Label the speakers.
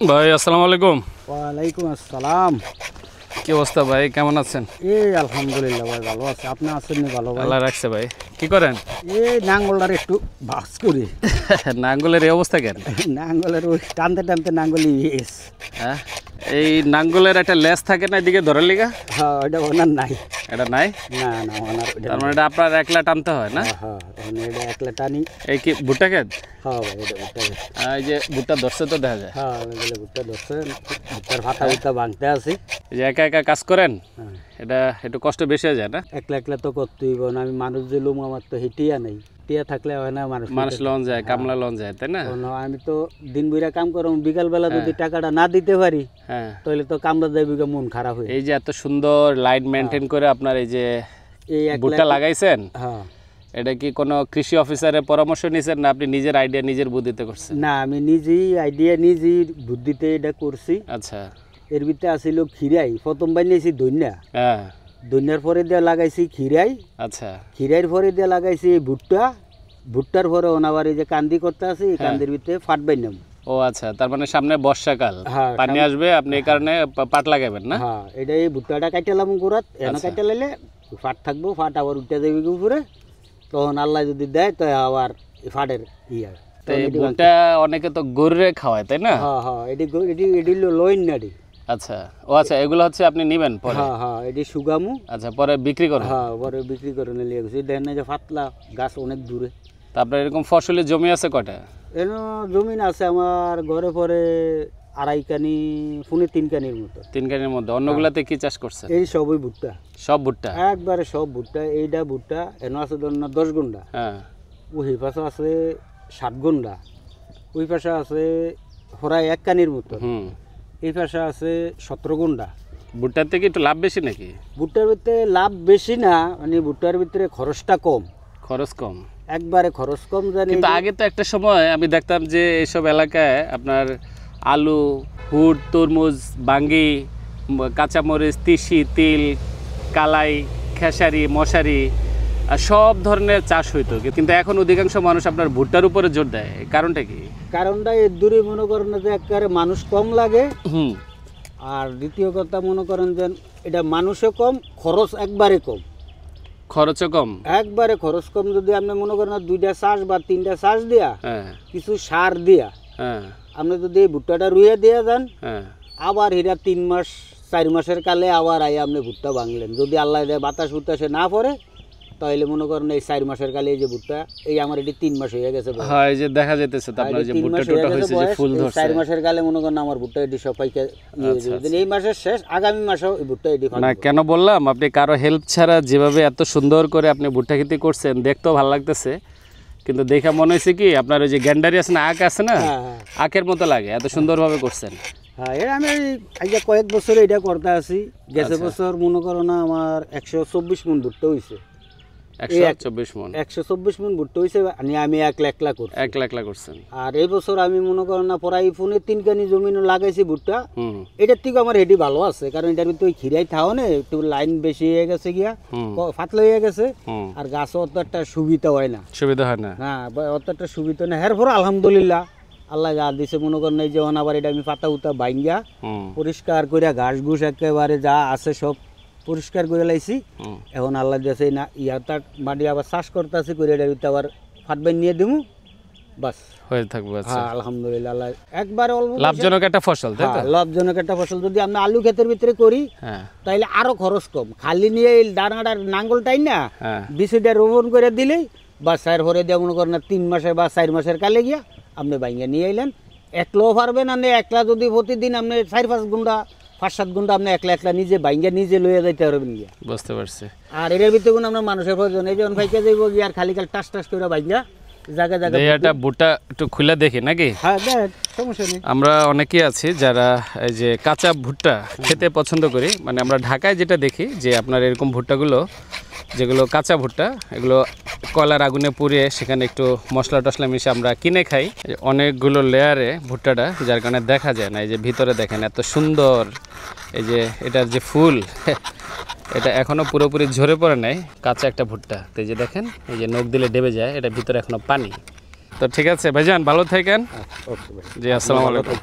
Speaker 1: ভাই আসসালামু আলাইকুম।
Speaker 2: ওয়ালাইকুম আসসালাম।
Speaker 1: কি অবস্থা ভাই, কেমন আছেন?
Speaker 2: এই আলহামদুলিল্লাহ ভাই, ভালো আছে। আপনি আছেন নি? ভালো ভাই।
Speaker 1: আল্লাহ রাখছে ভাই। কি করেন?
Speaker 2: এই নাঙ্গলটার একটু বাস করি।
Speaker 1: নাঙ্গলের এই অবস্থা কেন?
Speaker 2: নাঙ্গলের ওই টানতে টানতে নাঙ্গল ইয়েস।
Speaker 1: হ্যাঁ, এই নাঙ্গলের একটা লেজ থাকে না এদিকে ধরার লিগা?
Speaker 2: হ্যাঁ, ওইটা ওনার নাই।
Speaker 1: এটা নাই?
Speaker 2: না না, ওনার ওইটা
Speaker 1: তার মানে এটা আপনার একলা টানতে হয় না?
Speaker 2: হ্যাঁ, তখন এটা একলা টানি।
Speaker 1: এই কি ভুট্টা ক্ষেত?
Speaker 2: হ্যাঁ ভাই, এটা ভুট্টা ক্ষেত।
Speaker 1: এই যে ভুট্টা ধরছে তো দেখা যায়।
Speaker 2: হ্যাঁ, ওইগুলো ভুট্টা ধরছে। ভুট্টার ভাতা ভুট্টা ভাঙতে আছি।
Speaker 1: এই যে একা একা কাজ করেন,
Speaker 2: হ্যাঁ,
Speaker 1: এটা একটু কষ্ট বেশি হয়ে যায় না?
Speaker 2: একলা একলা তো করতেই হবে না। আমি মানুষ যে লুম, আমার তো হিটিয়া নেই। টিয়া থাকলে হয় না মানুষ।
Speaker 1: মানুষ লন যায়, কামলা লন যায়, তাই না?
Speaker 2: আমি তো দিন বইরা কাম করম, বিকাল বেলা যদি টাকাটা না দিতে পারি
Speaker 1: হ্যাঁ,
Speaker 2: তাহলে তো কামলা যাইবে, মন খারাপ হয়ে।
Speaker 1: এই যে এত সুন্দর লাইন মেনটেন করে আপনার এই যে
Speaker 2: এই
Speaker 1: ভুট্টা লাগাইছেন,
Speaker 2: হ্যাঁ,
Speaker 1: এটা কি কোনো কৃষি অফিসারের পরামর্শ নিয়েছেন না আপনি নিজের আইডিয়া নিজের বুদ্ধিতে করছেন?
Speaker 2: না, আমি নিজেই আইডিয়া নিজেই বুদ্ধিতে এটা করছি।
Speaker 1: আচ্ছা।
Speaker 2: এর ভিতরে আসিল খিরাই, প্রথম বানিয়েছি দৈন্যা।
Speaker 1: হ্যাঁ,
Speaker 2: দৈন্যার পরে দিয়ে লাগাইছি খিরাই।
Speaker 1: আচ্ছা।
Speaker 2: খিরাইয়ের পরে দিয়ে লাগাইছি ভুট্টা। ভুট্টার পরে ওনাবার এই যে কান্দি করতে আছে, এই কান্দির ভিতরে ফাট বাইনাম।
Speaker 1: ও আচ্ছা, তার মানে সামনে বর্ষাকাল,
Speaker 2: হ্যাঁ,
Speaker 1: পানি আসবে, আপনি এই কারণে পাট লাগাবেন না?
Speaker 2: হ্যাঁ, এটা এই ভুট্টাটা কাটালাম গোড়াত, এনে কাটা লাইলে ফাট থাকবো, ফাট আবার উঠতে যাবে উপরে। তখন আল্লাহ যদি দেয় তো আবার ফাটের ইয়া।
Speaker 1: তো এই ভুট্টা অনেকে তো গরুরে খাওয়ায়, তাই না?
Speaker 2: হ্যাঁ হ্যাঁ, এটি লইন না এটি।
Speaker 1: আচ্ছা, ও আচ্ছা, এগুলো হচ্ছে আপনি নিবেন পরে?
Speaker 2: হ্যাঁ হ্যাঁ, এটি সুগামু।
Speaker 1: আচ্ছা, পরে বিক্রি করেন?
Speaker 2: হ্যাঁ, পরে বিক্রি করে নিয়ে গেছি। দেখেন না যে পাতলা গাছ অনেক দূরে।
Speaker 1: তা আপনার এরকম ফসলের জমি আছে কয়টা?
Speaker 2: এন জমিন আছে আমার ঘরে, পরে 2.5 কানি, 3 কানির মতো।
Speaker 1: 3 কানির মধ্যে। অন্যগুলাতে কি চাষ করছেন?
Speaker 2: এই সবই ভুট্টা,
Speaker 1: সব ভুট্টা?
Speaker 2: একবারে সব ভুট্টা। এইটা ভুট্টা, এন আছে ধর না 10 গুন্ডা।
Speaker 1: হ্যাঁ,
Speaker 2: ওই পাশে আছে 7 গুন্ডা। ওই পাশে আছে প্রায় 1 কানির মতো। এই পাশে আছে 17 গুন্ডা।
Speaker 1: ভুট্টার থেকে একটু লাভ বেশি নাকি?
Speaker 2: ভুট্টার ভিতরে লাভ বেশি না, মানে ভুট্টার ভিতরে খরচটা কম।
Speaker 1: খরচ কম?
Speaker 2: একবারে খরচ কম। জানি
Speaker 1: কিন্তু আগে তো একটা সময় আমি দেখতাম যে এইসব এলাকায় আপনার আলু, হুট, তরমুজ, বাঙ্গি, কাঁচামরিচ, তিসি, তিল, কালাই, খেসারি, মশারি সব ধরনের চাষ হইতো, কিন্তু এখন অধিকাংশ মানুষ আপনার ভুট্টার উপরে জোর দেয়। কারণটা কি?
Speaker 2: কারণটা এর দূরে মনে করেন যে একবারে মানুষ কম লাগে।
Speaker 1: হুম।
Speaker 2: আর দ্বিতীয় কথা মনে করেন যে এটা মানুষও কম, খরচ একবারে কম।
Speaker 1: খরচও কম?
Speaker 2: একবারে খরচ কম। যদি আপনি মনে করেন 2টা চাষ বা 3টা চাষ দিয়া,
Speaker 1: হ্যাঁ,
Speaker 2: কিছু সার দিয়া,
Speaker 1: হ্যাঁ,
Speaker 2: আপনি যদি এই ভুট্টাটা রুইয়া দিয়ে যান,
Speaker 1: হ্যাঁ,
Speaker 2: আবার এরা 3 মাস 4 মাসের কালে আবার আই আপনি ভুট্টা ভাঙলেন। যদি আল্লাহ দেয় বাতাস বুতাসে না পড়ে, তাহলে মনে করেন এই 4 মাসের কালে এই যে ভুট্টা, এই আমার এটি 3 মাস হয়ে গেছে।
Speaker 1: হ্যাঁ, এই যে দেখা যাইতেছে তো আপনার যে ভুট্টা টোটা হইছে, যে ফুল ধরছে।
Speaker 2: 4 মাসের কালে মনে করেন আমার ভুট্টা এটি সবাইকে এই মাসের শেষ, আগামী মাসেও এই ভুট্টা এটি
Speaker 1: না। কেন বললাম, আপনি কারো হেল্প ছাড়া যেভাবে এত সুন্দর করে আপনি ভুট্টা খেতে করছেন, দেখতেও ভালো লাগতেছে, কিন্তু দেখা মনে হয়েছে কি আপনার ওই যে গ্যান্ডারি আছে না, আখ আছে না, আখের মতো লাগে, এত সুন্দরভাবে করছেন।
Speaker 2: হ্যাঁ, এটা আমি আজ কয়েক বছর এটা করতে আছি। গেছে বছর মনে করো না আমার 124 মণ ভুট্টা হয়েছে।
Speaker 1: 124 মণ?
Speaker 2: 124 মণ ভুট্টা হয়েছে, আমি 1 লাখ করছি।
Speaker 1: 1 লাখ করছেন?
Speaker 2: আর এই বছর আমি মনে করো না প্রায় 3 কানি জমিন লাগাইছি ভুট্টা। এটার থেকে আমার এটি ভালো আছে, কারণ এটার ভিতরে ওই খিরাই থাও না, একটু লাইন বেশি হয়ে গেছে, গিয়া ফাটলে হয়ে গেছে। আর গাছও অত একটা সুবিধা হয় না।
Speaker 1: সুবিধা হয় না?
Speaker 2: হ্যাঁ, অত একটা সুবিধা না। এরপর আলহামদুলিল্লাহ আল্লাহ যা দিছে, মনে করেন এই যেমন আবার এটা আমি পাতা উতা বাইঙ্গা পরিষ্কার করে ঘাস ঘুষ একেবারে যা আছে সব পরিষ্কার করে লাইছি। এখন আল্লাহ দিয়েছে না ইয়াটা মাটি আবার চাষ করতেছি করে, এটা আবার ফাটবাই নিয়ে দিমু, বাস
Speaker 1: হয়ে থাকবে।
Speaker 2: হ্যাঁ, আলহামদুলিল্লাহ আল্লাহ একবারে অল্প
Speaker 1: লাভজনক একটা ফসল, তাই তো?
Speaker 2: লাভজনক একটা ফসল। যদি আমরা আলু ক্ষেতের ভিতরে করি তাইলে আরো খরচ কম। খালি নিয়ে এই দানাটার নাঙ্গলটাই না বিচুটা রোপণ করে দিলেই বা সার ভরে দিয়ে মনে করেন 3 মাসে বা 4 মাসের কালে গিয়া আপনি বাইঙ্গা নিয়ে আইলেন। একলাও পারবেন না, একলা যদি প্রতিদিন আপনি 4-5 ঘন্টা 5-7 ঘন্টা আপনি একলা নিজে বাইঙ্গা নিজে লইয়া যাইতে পারবেন গিয়া।
Speaker 1: বুঝতে পারছি।
Speaker 2: আর এর ভিতরে কোনো আপনার মানুষের প্রয়োজন এই যেমন ভাইকে যাইব গিয়া আর খালি টাস টাস করে বাইঙ্গা জায়গা জায়গা।
Speaker 1: এটা ভুট্টা একটু খুলে দেখি নাকি?
Speaker 2: হ্যাঁ, সমস্যা নেই।
Speaker 1: আমরা অনেকেই আছি যারা এই যে কাঁচা ভুট্টা খেতে পছন্দ করি। মানে আমরা ঢাকায় যেটা দেখি যে আপনার এরকম ভুট্টাগুলো, যেগুলো কাঁচা ভুট্টা, এগুলো কয়লার আগুনে পুড়িয়ে সেখানে একটু মশলা টশলা মিশে আমরা কিনে খাই। অনেকগুলো লেয়ারে ভুট্টাটা, যার কারণে দেখা যায় না। এই যে ভিতরে দেখেন এত সুন্দর, এই যে এটার যে ফুল, এটা এখনো পুরোপুরি ঝরে পড়ে নাই, কাঁচা একটা ভুট্টা। তো এই যে দেখেন, এই যে নখ দিলে ডেবে যায়, এটা ভিতরে এখনো পানি। তো ঠিক আছে ভাইজান, ভালো থাকেন। জি, আসসালামু আলাইকুম।